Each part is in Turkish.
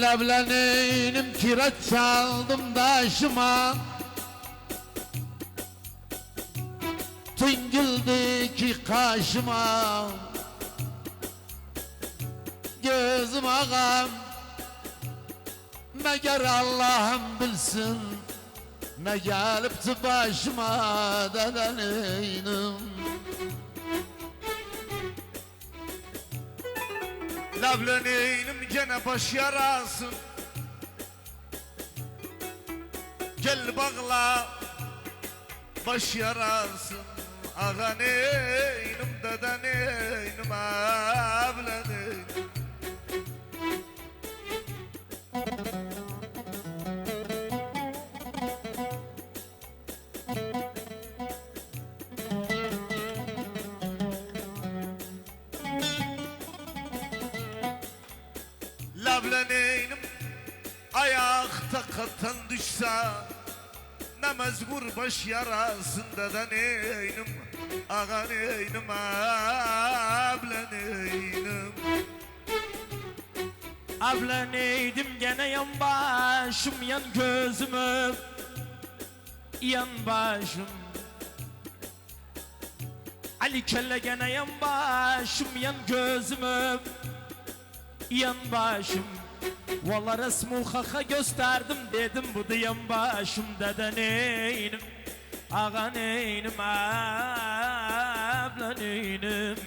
Leblenim kireç çaldım taşıma, tüngüldü ki kaşıma. Gözüm ağam, meğer Allah'ım bilsin ne gelipti başıma dedenim. Leblenim gene baş yarasın, gel bağla baş yarasın. Ağa neynim dede neynim evlenim. Leblenim ayakta katan düşse, ne mezgur baş yarasın dede neynim. Ağa neynim evlenim. Evleneydim gene yan başım, yan gözümü, yan başım. Ali kelle gene yan başım, yan gözümü, yan başım. Valla resmu haka gösterdim, dedim bu da yan başım dede neynim. Ağa neynim evleneydim.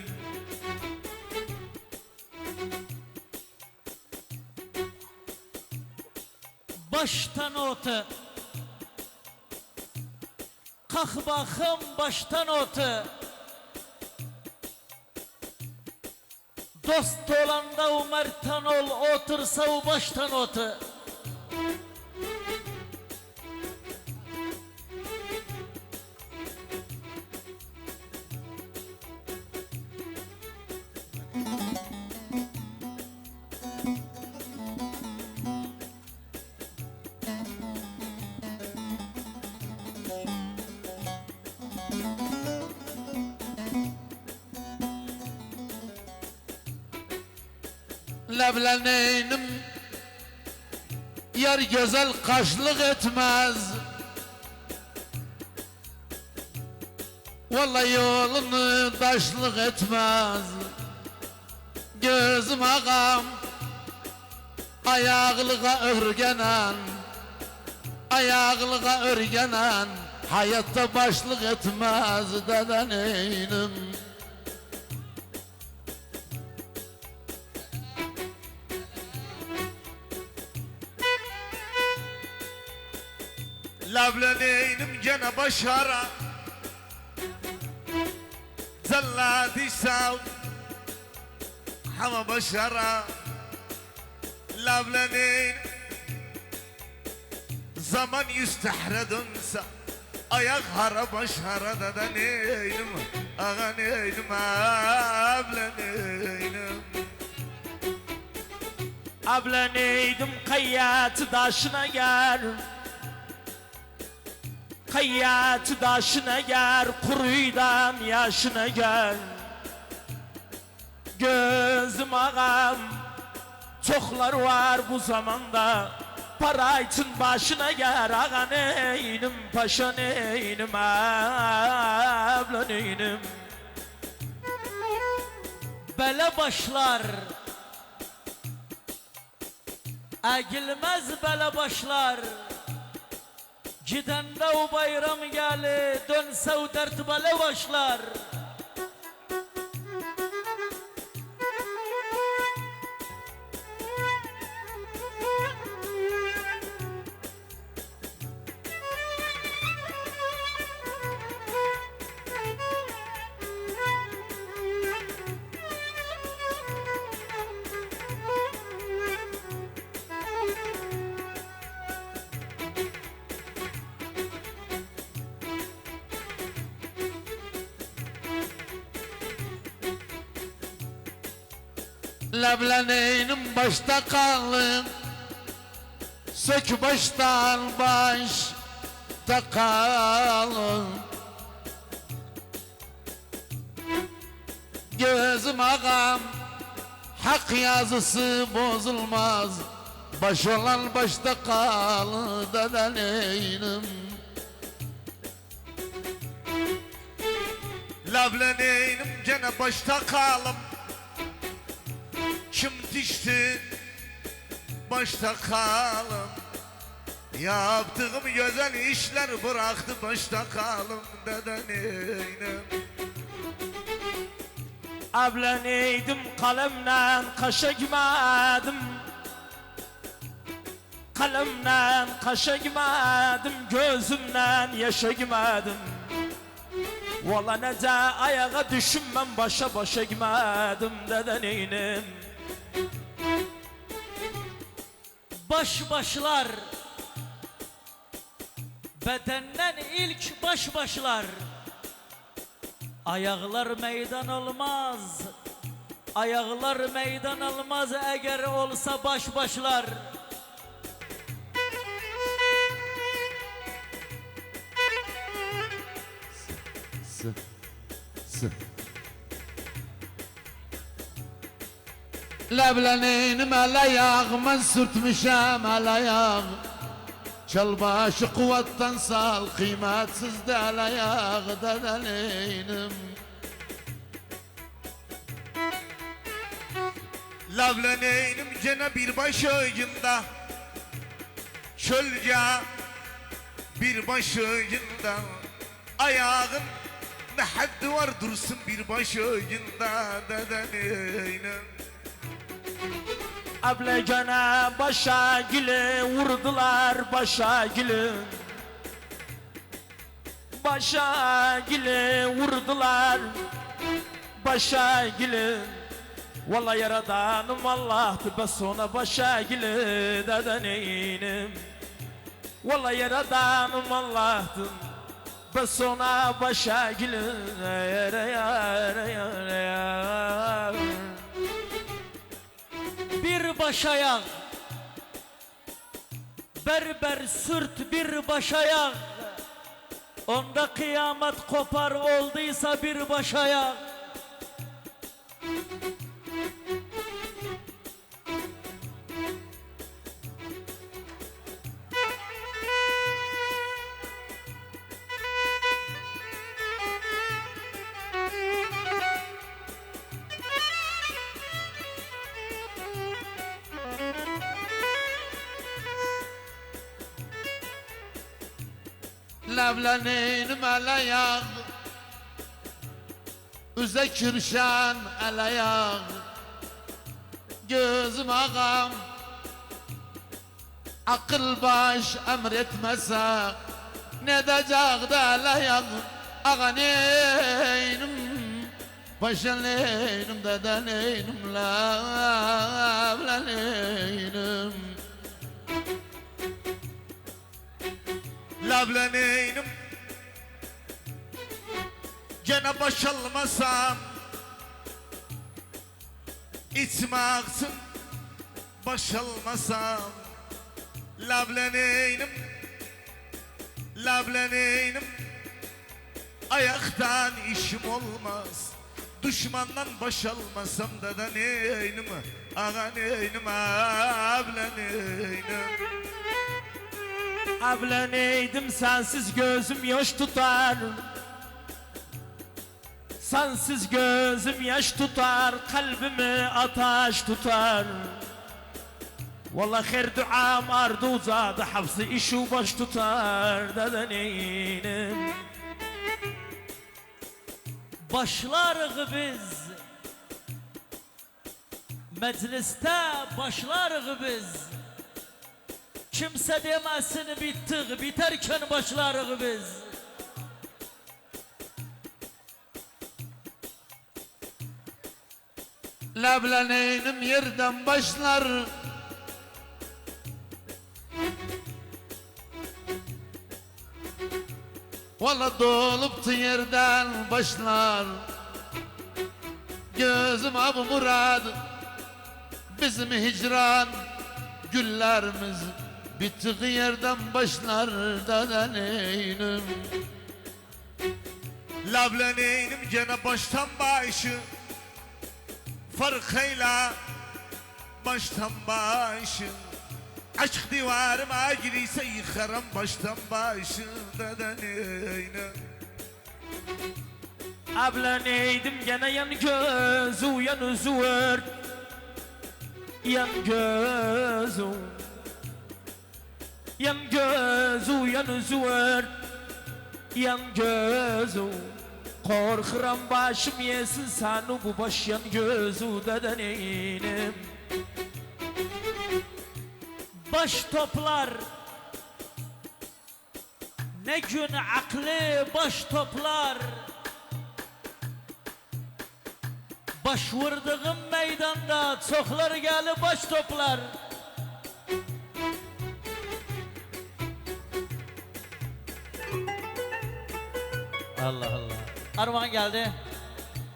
Baştan otu, kalk bakım baştan otu. Dost olanda umertan ol, otursa o baştan otu. Leblenim yar güzel kaşlık etmez, vallahi yolunu taşlık etmez. Gözüm ağam ayaklığa örgenen, ayaklığa örgenen hayatta başlık etmez dede neynim. Leblenim gene başara, zelladıysa hava başara. Leblenim zaman yüstehredunsa, ayak hara başara dede neynim. Ağa neynim evleneynim. Evleneydim kayyatı daşına gel, kayyatı daşına gel, kuruydan yaşına gel. Gözüm ağam, çoklar var bu zamanda, para için başına gel. Ağa neynim, paşa neynim, evleneynim. Bele başlar, egilmez bele başlar. Gidende o bayram geli, dönse o dert bele başlar. Leblenim başta kalın, sök baştan baş takalım. Gözüm ağam, hak yazısı bozulmaz Baş olan başta kal dedeneynim. Lavleneynim gene başta kalım. Kim dişti başta kalım. Yaptığım güzel işler bıraktı başta kalım dedeneynim. Evleneydim kalemle kaşa gitmedim. Kalemle kaşa gitmedim, gözümle yaşa gitmedim. Valla nece ayağa düşünmem, başa başa gitmedim dedeneynim. Baş başlar, bedenden ilk baş başlar. Ayaklar meydan olmaz, ayaklar meydan olmaz eğer olsa baş başlar. Leblenin alayağıma sürtmüşem alayağ. Çalbaşı kuvvetten sal, kıymetsiz de alayağ dedeneynim. Lavleneynim gene bir baş ucunda. Çölce bir baş ucunda. Ayağın ne haddi var dursun bir baş ucunda dedeneynim. Abla gene başa gülü vurdular başa gülü. Başa gülü vurdular başa gülü. Vallahi yaradanım Allah'tı bes ona başa gülü dedeneynim. Vallahi yaradanım Allah'tı bes ona başa gülü. Bir baş ayak, berber sürt bir baş ayak. Onda kıyamet kopar olduysa bir baş ayak. Leblenin alayağ. Üze kürşan alayağ. Gözüm ağam. Akıl baş emretmese ne edecek de alayağ. Ağaneynim, başaneynim, dedeneynim, lebleneynim. Lavleneynim gene baş almasam. İçime aksın baş almasam. Lavleneynim, lavleneynim. Ayaktan işim olmaz. Düşmandan baş almasam dedeneynim. Ağaneynim, avleneynim. Evleneydim sensiz gözüm yaş tutar. Sensiz gözüm yaş tutar, kalbimi ateş tutar. Vallahi her duam ardı uzadı, hafızı işi baş tutar dedeneynim. Başlarıq biz, mecliste başlarıq biz. Kimse demesin bittik, biterken başlarıq biz. Lebleneynim yerden başlar. Valla doluptu yerden başlar. Gözüm Abu Murad, bizim hicran güllerimiz bittiği yerden başlar dedeneynim. Lavleneynim gene baştan başı. Farkıyla baştan başı. Aşk divarıma giriyse yıkarım baştan başından eyni. Abla neydim gene yan gözü yan üzü ört. Yan gözü. Yan gözü yan üzü ört. Yan gözü. Korkuram başım yesin sanu bu baş yan gözü deden eynim. Baş toplar. Ne gün aklı baş toplar. Baş vurduğum meydanda çoklar gelip baş toplar. Allah Allah. Armağan geldi.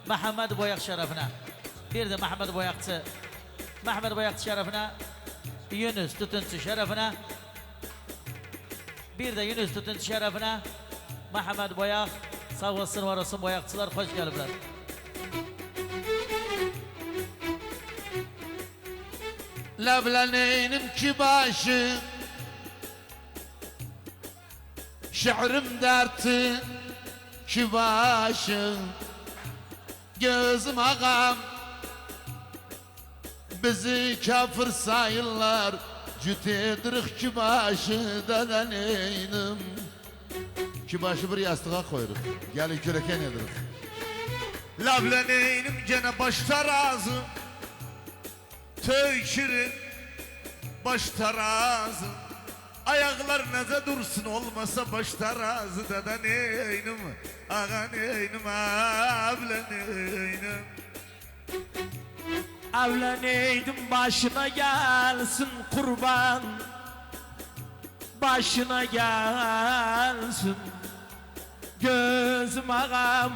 Mehmet Boyak şerefine. Bir de Mehmet Boyakçı. Mehmet Boyakçı şerefine. Yunus Tütüncü şerefine. Bir de Yunus Tütüncü şerefine. Mehmet Boyak. Sağ olsun var olsun boyakçılar hoş gelipler. Levleneynim ki başı Şiirim derti ki başı Gözüm ağam Bizi kafir sayırlar Cütedrik ki başı dedeneynim Ki başı bir yastığa koyuruz Gelin küreken yedirik Lavleneynim gene başta razı. Tökürün başta razı. Ayaklar neze dursun olmasa başta razı deden eynim. Ağan eynim ablen eynim. Abla neydim başına gelsin kurban. Başına gelsin. Gözüm ağam.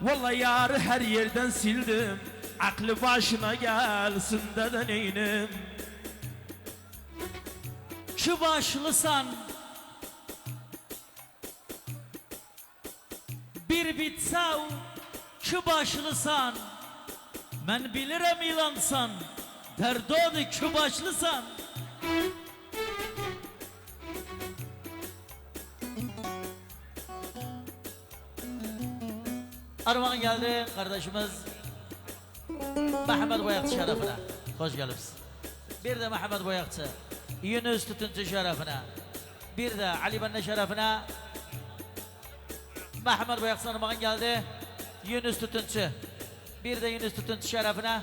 Vallahi yarı her yerden sildim. Aklı başına gelsin deden eynim. Şu başlısan bir bitsav şu başlısan ben bilirim ilansan derdodu şu başlısan Armağan geldi kardeşimiz Mehmet Boyakçı şerefine hoş geldiniz. Bir de Mehmet Boyakçı Yunus Tütüncü şerefine. Bir de Ali Benne şerefine. Mehmet Boyakçı Armağan geldi. Yunus Tütüncü. Bir de Yunus Tütüncü şerefine.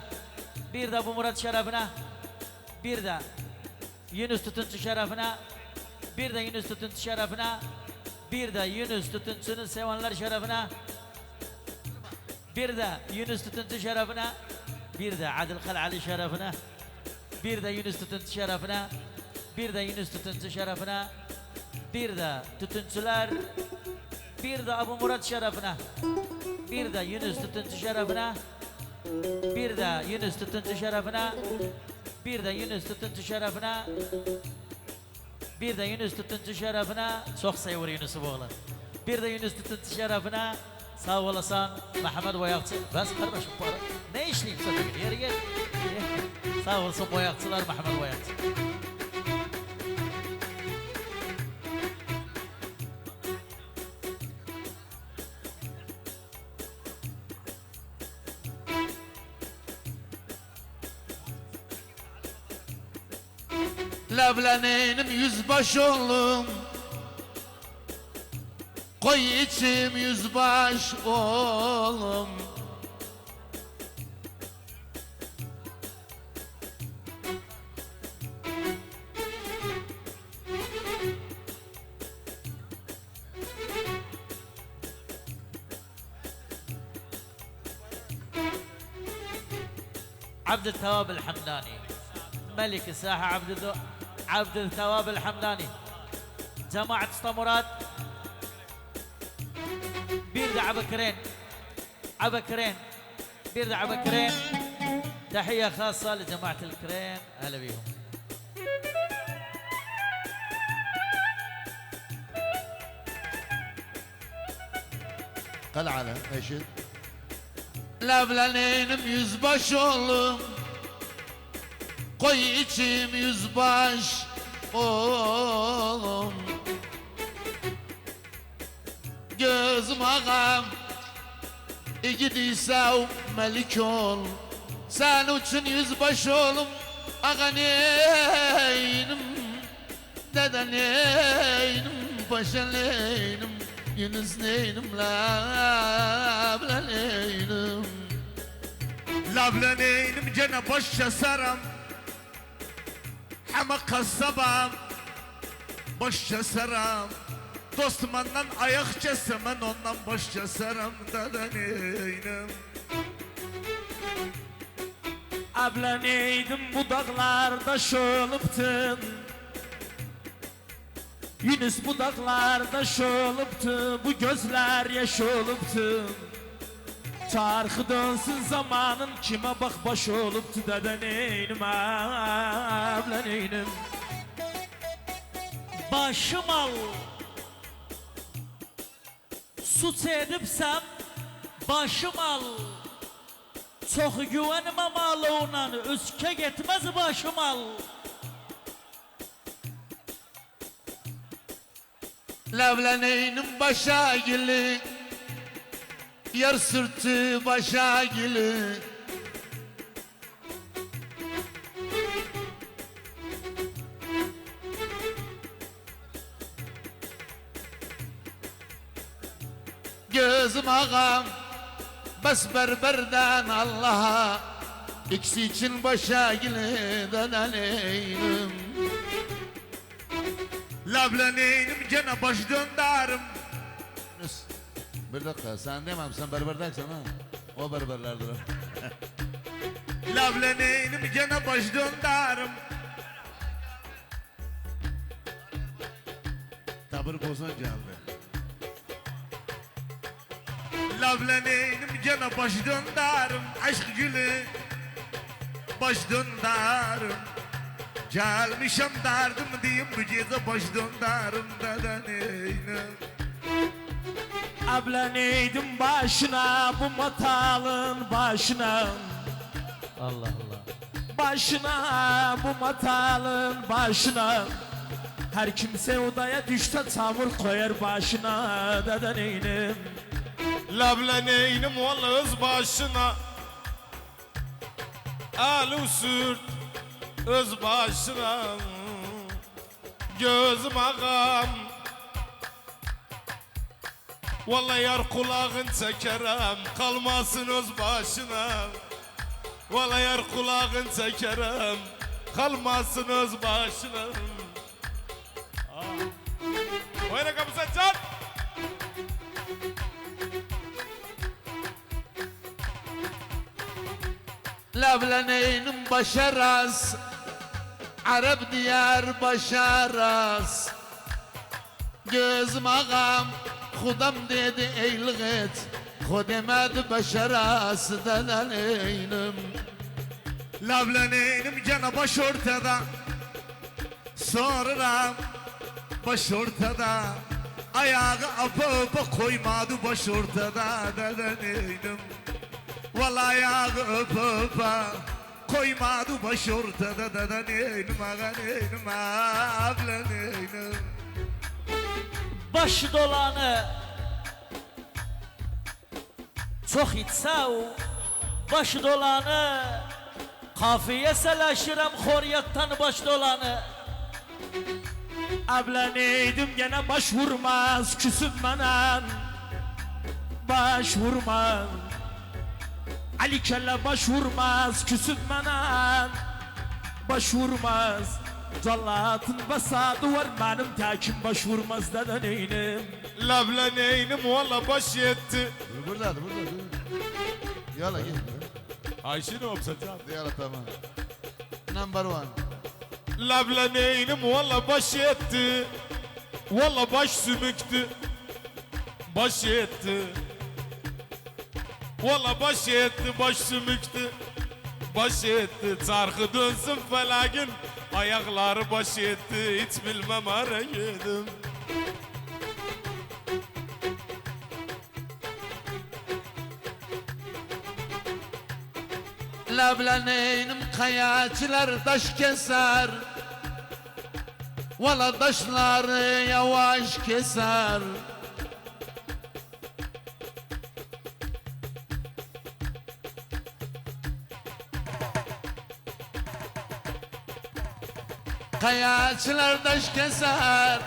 Bir de bu Murat şerefine. Bir de Yunus Tütüncü şerefine. Bir de Yunus Tütüncü şerefine. Bir de Yunus Tütüncü'nü sevenler şerefine. Bir de Yunus Tütüncü şerefine. Bir de Adil Kalali şerefine. Bir de Yunus Tütüncü şerefine. Bir de Yunus Tütüncü şerefine. Bir de Tütüncüler. Bir de Abu Murat şerefine. Bir de Yunus Tütüncü şerefine. Bir de Yunus Tütüncü şerefine. Bir de Yunus Tütüncü şerefine. Bir de Yunus Tütüncü şerefine. Çok seviyor Yunus'u bu oğlan. Bir de Yunus Tütüncü şerefine. Sağ olasın Mehmet Boyakçı. Bas kardeşim para. Ne işleyeyim sana bugün? Yeri gel. Sağ olsun boyakçılar Mehmet Boyakçı. Levleneynim yüzbaş oğlum Koy içim yüzbaş oğlum عبد الثواب الحمداني ملك الساحة عبد الثواب الحمداني جماعة اسطمرات بيرد عبكرين بيرد عبكرين تحية خاصة لجماعة الكرين أهلا بيهم قلعة eşit Levleneynim yüzbaş oğlum Koy içim yüzbaş oğlum. Gözüm ağam gidiyse melik ol. Sen için yüzbaşı oğlum. Ağa neynim, dede neynim, paşa neynim, Yunus neynim, labla neynim. Lablaneynim gene başça saram. Hamak kasabam başça saram. Dostmandan ayak kesemen ondan başça saram dadaneynim. Abla neydim bu dağlarda şoluptun. Yunus bu dağlarda şoluptu. Bu gözler yaş oluptu. Çarkı dönsün zamanın kime bak baş oluptu dede neynim abla neynim. Başım al. Suç edipsem başım al. Çok güvenime malına üske gitmez başım al. Lavlaneynim başa gili, yar sırtı başa gili. Gözüm ağam bas berberden Allah'a, İkisi için başa gili dananeynim. Lablaneynim gene baş döndarım. Bir dakika sen demem, sen berberdeksen ha. O berberlerdir. Lablaneynim gene baş döndarım. Tabır bozan geldi. Lablaneynim gene baş döndarım. Aşk gülü baş döndarım. Gelmişim dardım diyeyim bu gece baş döndarım dadaneynim. Abla neydim başına bu matalın başına. Allah Allah. Başına bu matalın başına. Her kimse odaya düşse çamur koyar başına dede neynim. Lablaneynim valla öz başına. Alu sürt öz başına. Gözüm ağam. Vallahi yar kulağın çekerem, kalmasın öz başına. Vallahi yar kulağın çekerem, kalmasın öz başına. Oyna kapısa çat. Lavlaneynim başa ras, Arap diyar başa ras. Gözüm ağam Kudam dedi eylik et, Kudemedi başa ras dananeynim. Lablaneynim gene baş ortada. Sonra baş ortada. Ayağı apa koymadı baş ortada dadaneynim. Vallahi ayağı apa koymadı baş ortada dadaneynim ağaneynim ablaneynim. Başı dolanı çok içsəv başı dolanı kafiye selaşırım xoryattan baş dolanı. Abla neydim gene baş vurmaz küsüp bana. Baş vurmaz Ali kelle baş vurmaz küsüp bana. Baş vurmaz Callatın basadı var benim tekim baş vurmaz dede neynim. Lablaneynim valla baş yetti. Burada dur. Yala git. Ayşe ne yapacağım? Yala tamam. Number one. Lablaneynim valla baş yetti. Valla baş sümüktü. Baş yetti. Valla baş yetti, baş sümüktü. Baş yetti, çarkı dönsün felagin. Ayakları baş yetti, hiç bilmem ara yedim. Lablaneynim kayaçılar taş keser. Valla taşları yavaş keser. Kayaçlar taş keser.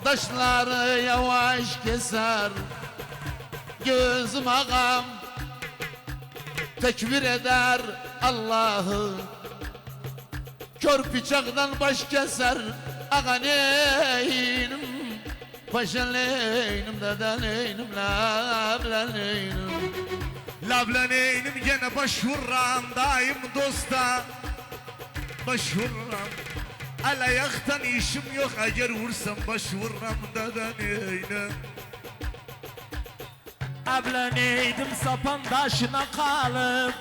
Taşları yavaş keser. Gözüm ağam tekbir eder Allah'ı. Kör bıçaktan baş keser. Ağa neynim, paşa neynim, dede neynim, labla neynim. Lablaneynim gene başvuran daim dosta. Başvuran el ayaktan işim yok, eğer vursam başvuram dedeneyne. Evleneydim sapan taşına kalıp,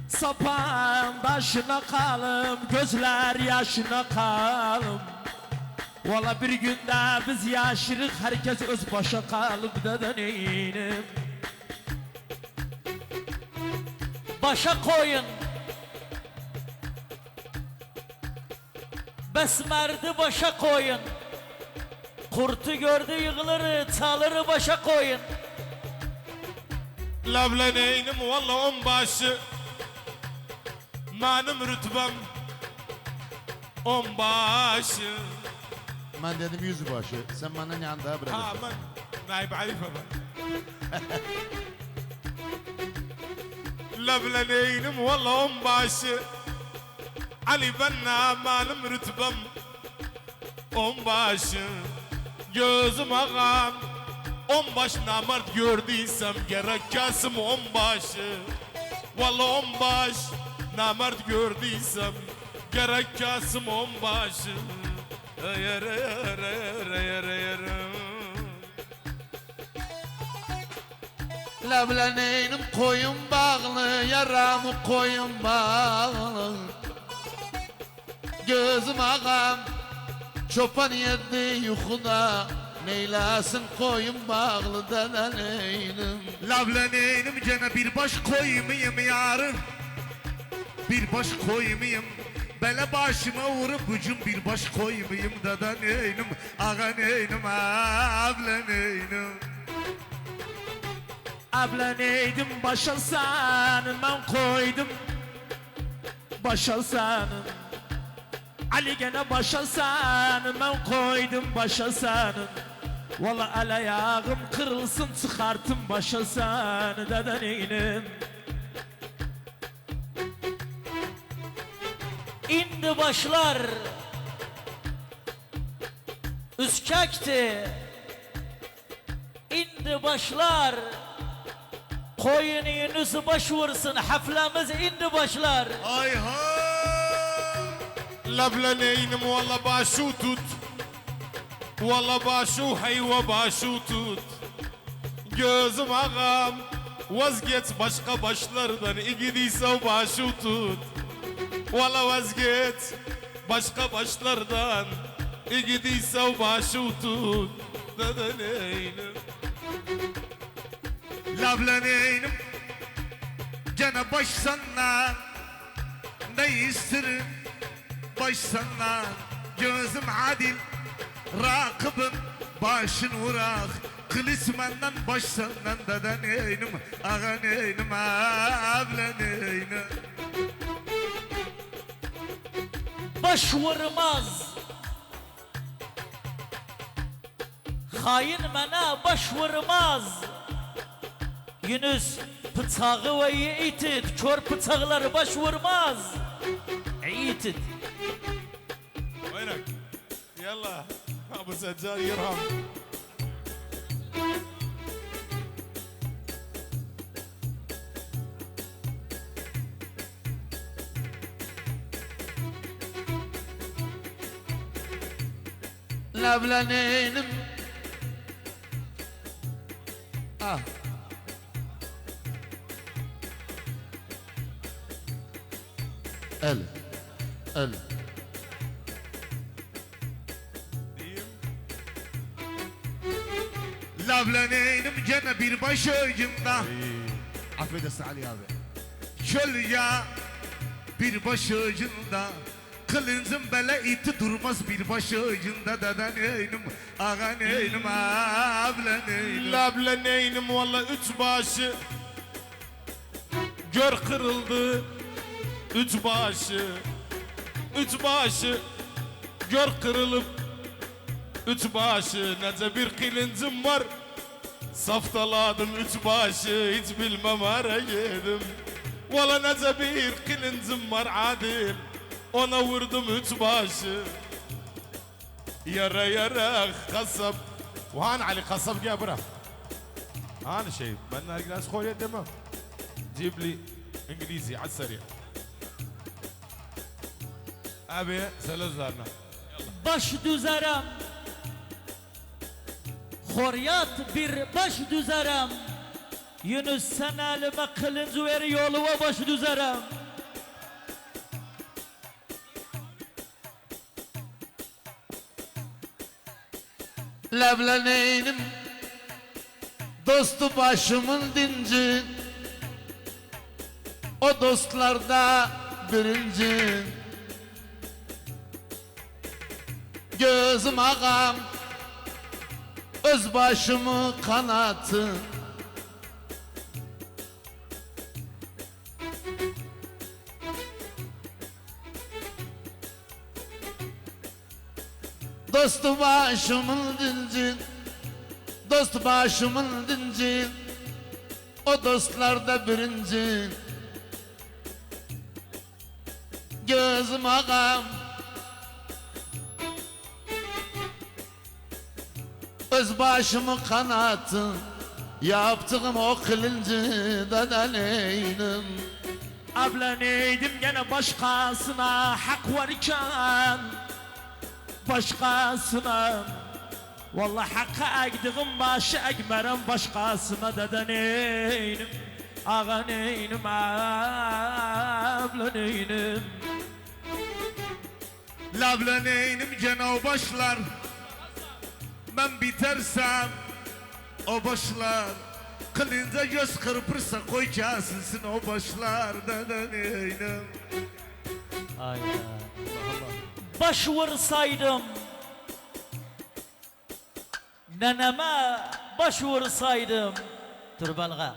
sapan taşına kalıp, gözler yaşına kalıp. Valla bir günde biz yaşırık, herkes öz başa kalıp dedeneynim. Başa koyun. Besmerdi başa koyun. Kurtu gördü yığılır, çalırı başa koyun. Lablaneynim valla onbaşı. Benim rütbem onbaşı. Ben dedim yüzbaşı, sen bana ne anda Ha bırak. ben naib Arife ben. Lablaneynim valla onbaşı. Ali benna benim rütbem onbaşı. Gözüm ağam onbaş namert gördüysem gerek Kasım onbaşı. Valla onbaş namert gördüysem gerek Kasım onbaşı. Eğer eğer eğer eğer eğer. Lablaneynim koyun bağlı, yaramı koyun bağlı. Gözüm ağam çopan yedi yuhuda, neylasın koyun bağlı dedeneynim. Lablaneynim gene bir baş koymayayım yarın. Bir baş koymayayım. Bele başıma vurup ucum bir baş koymayayım dedeneynim. Ağaneynim, ablaneynim. Evleneydim başa senin, ben koydum başa senin. Ali gene başa senin, ben koydum başa senin. Valla el ayağım kırılsın, çıkartım başa seni dedeneynim. İndi başlar üskekti. İndi başlar koyun Yunus'u baş vursun, haflemiz indi başlar. Ay ha. Lablaneynim valla başu tut. Valla başu hayva başu tut. Gözüm ağam vazgeç başka başlardan, igidiyse başu tut. Valla vazgeç başka başlardan, igidiyse başu tut. Dedeneynim. Lablaneynim gene baş sana, ne isterim baş sana. Gözüm adil rakibim, başın vurak kılıçmenden baş senden dedeneynim. Ağaneynim, ablaneynim. Baş vurmaz. Hain bana baş vurmaz. Yunus bıçağı ve yiğitit, kör bıçakları baş vurmaz. Yiğitit. وينك؟ يلا ابو سجاد يرهم. Lablaneynim. Ah. El. El. Lablaneynim gene bir baş ucunda. Affedersin Ali abi. Çöl ya bir baş ucunda. Kılıncım bele iti durmaz bir başı ucunda deden neynim ağa neynim abla neynim. Labla neynim valla üç başı gör kırıldı. Üç başı gör kırılıp üç başı nece bir kılıncım var. Saftaladım üç başı hiç bilmem ara yedim. Valla nece bir kılıncım var adil. Ona vurdum üç başı. Yara yara kasap. وهان علي قصب جا برا هان شيء بدنا ناس خويا دمه جيب لي انجليزي على السريع ابي سلزارنا Baş düzerem Horyat bir baş düzerem Yunus sen elime kılınç ver yoluma baş düzerem Lebleneynim dostu başımın dinci. O dostlarda birinci. Gözüm ağam öz başımı kanatı. Dostu başımın dinci. Dost başımın dinci. O dostlarda birinci. Gözüm ağam öz başımı kanatı. Yaptığım o kılıncıdan neydim. Ablaneydim gene başkasına hak varken başkasına Vallahi hakka ektiğim başı ekmerem başkasına dedeneynim Ağa neynim abla neynim Labla neynim gene o başlar. Ben bitersem o başlar. Kılınca göz kırpırsa koy kesilsin o başlar deden neynim. Aynen. Baş vursaydım neneme baş vursaydım dur balga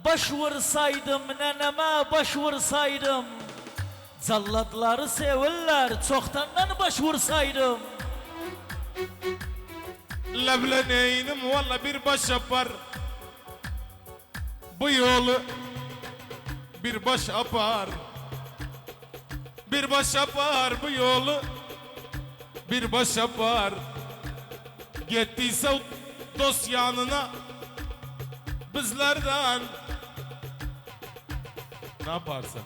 baş vursaydım neneme baş vursaydım Zallatları severler çoktandan baş vursaydım Labla neynim valla bir baş yapar. Bu yolu bir baş yapar. Bir baş yapar bu yolu bir baş yapar. Gittiyse dost yanına bizlerden ne yaparsın?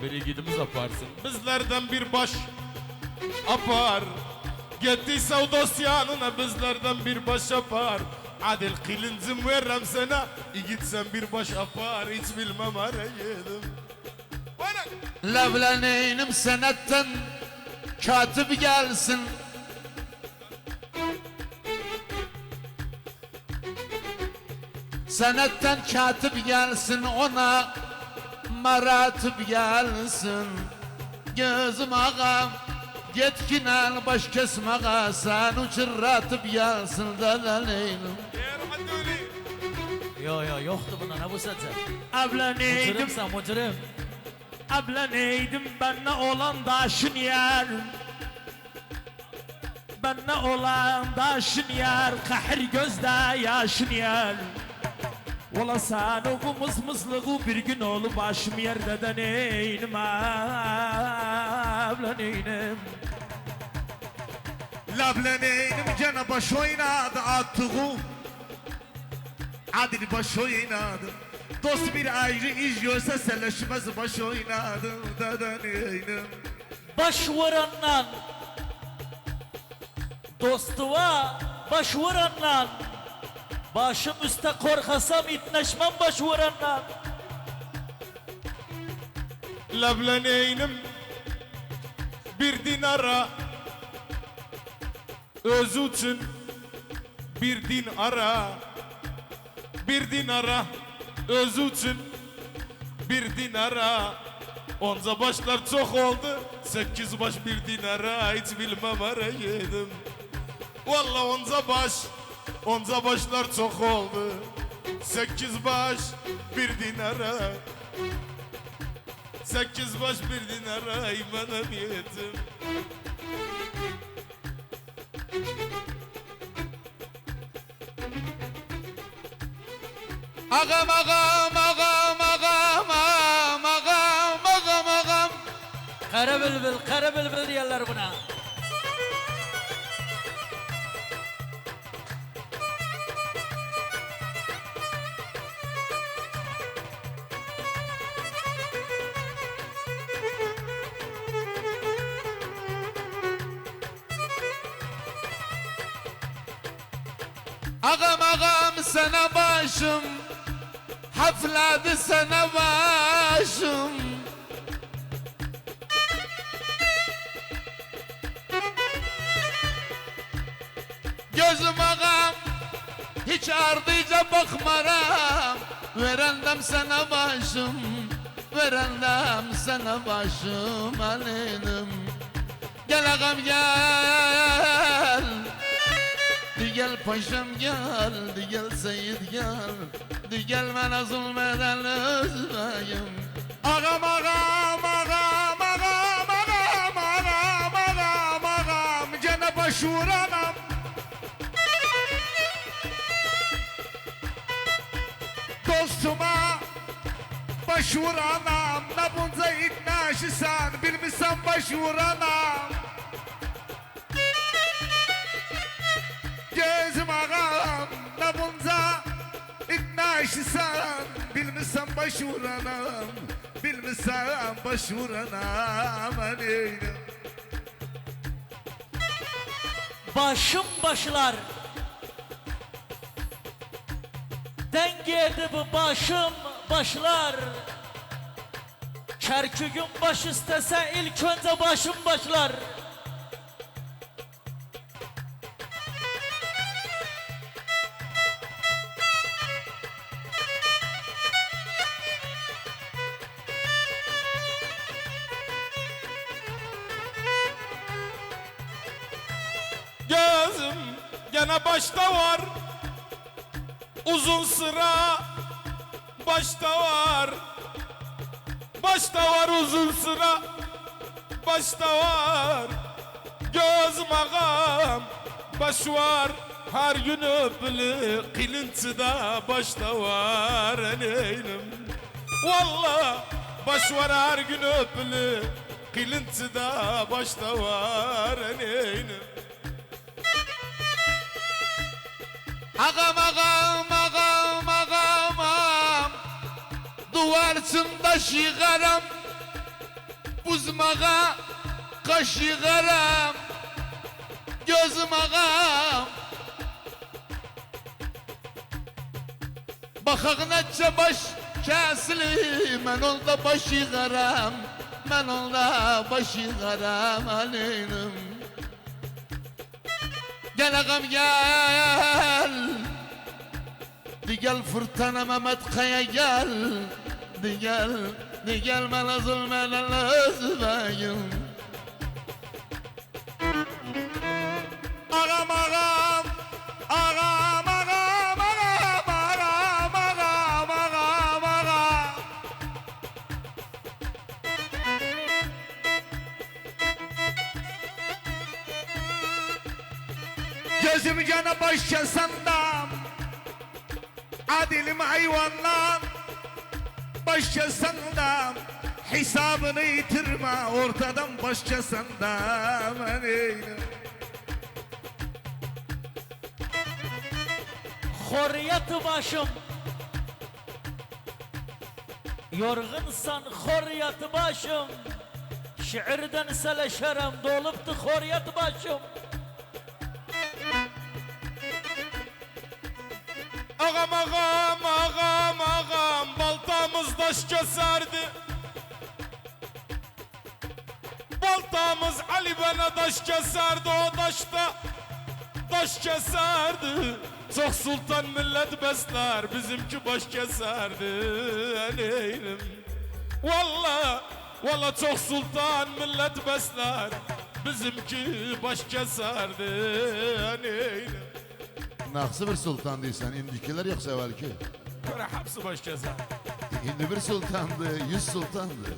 Bir gidimiz yaparsın. Bizlerden bir baş yapar. Gittiyse o dost yanına bizlerden bir baş yapar. Adil kılıncım veririm sana. Gitsen bir baş yapar. Hiç bilmem arayalım. Lebleneynim senetten katip gelsin. Senetten katip gelsin, ona maratip gelsin. Gözüm ağam yetkinen baş kesmağa, sen uçuratip gelsin dedeneynim. Yo yoktu bundan ha bu sadece Ablaneydim Mucrimsen mucrim Ablaneydim ben ne olan daşın yer Ben ne olan daşın yer Kahir gözde yaşın yer Ola sen o mızmızlığı bir gün olu başım yerde de neynim ablaneynim Labla neynim gene baş oynadı attığı. Adil baş oynadı. Dost bir ayrı izliyorsa seleşmez baş oynadı deden neynim. Baş vurandan Dostuva baş vurandan Başım üstte korkasam itneşmem baş vurandan Labla neynim bir dinara öz için bir din ara. Bir dinara öz için bir dinara Onca başlar çok oldu. 8 baş bir dinara hiç bilmem ara yedim. Vallahi onca başlar çok oldu. 8 baş bir dinara. 8 baş bir dinara imanım yedim. Ağam ağam ağam ağam ağam ağam ağam ağam. Kara bülbül diyorlar buna. Ağam ağam sana başım, haflada sana başım. Gözüm ağam, hiç ardıca bakmaram. Verendem sana başım, verendem sana başım alenim. Gel ağam gel. Di gel paşam gel, di gel seyit gel. Di gel bana zulmeden özleyim. Ağam ağam ağam ağam ağam ağam ağam ağam. Gene başvuranam. Dostuma başvuranam. Ne bunca itnaşısan bilmişsen başvuranam. Gözüm ağam ne bunca itnaşısan bilmişsen başvuranam. Bilmişsen başvuranam aneyim. Başım başlar. Dengeydi bu başım başlar. Kerkük'ün baş istese ilk önce başım başlar. Gözüm gene başta var. Uzun sıra başta var. Başta var uzun sıra. Başta var. Gözüm ağam baş var. Her gün öpülü kılıntıda başta var eneylim. Vallahi baş var her gün öpülü kılıntıda başta var eneylim. Ağam ağam ağam ağam ağam. Duvarsında şigaram. Buzmağa kaşıgaram. Gözüm ağam. Bakak netçe baş kesili. Men onda başı garam. Men onda başı garam aleynim. Gel ağam gel. Di gel fırtına Mehmet Kaya gel. Di gel bana zulmeden özleyim. Ağam ağam ağam ağam ağam ağam ağam ağam ağam. Gözüm cana başça sandam. Adilim hayvanla başça sandam. Hesabını yitirme ortadan başça sandam. Horiyatı başım. Yorgunsan horiyatı başım. Şiirden seleşerem doluptu horiyatı başım. Ağam ağam ağam ağam baltamız taş keserdi. Baltamız Ali bana taş keserdi, o taşta taş keserdi. Çok sultan millet besler, bizimki baş keserdi eneylim. Vallahi Valla çok sultan millet besler, bizimki baş keserdi. Neydim? Naksı bir sultan değilsen, indikiler yoksa belki. Böyle hepsi baş keser. İndi bir sultandı, 100 sultandı.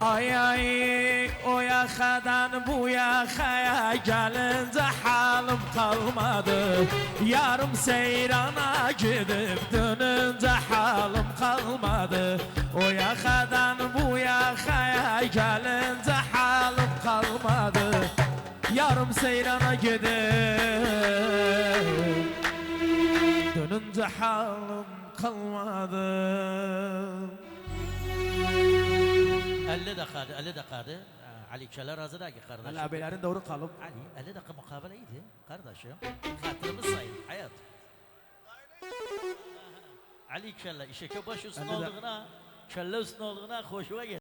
Ay ay o yakadan bu yakaya gelince halim kalmadı. Yarım seyrana gidip dönünce halim kalmadı. O yakadan bu yakaya gelince halim kalmadı. Yarım seyrana gidip dönünce halim kalmadı. 50 dakikadı, 50 dakikadı. Ali Keller hazır ki kardeşim. Abilerin doğru kalıp. Ali 50 dakika mukaveleydi kardeşim. Hatırımız sayın hayat. Ali Keller işe baş üstüne 50 olduğuna, kelle üstüne olduğuna hoşuma gitti.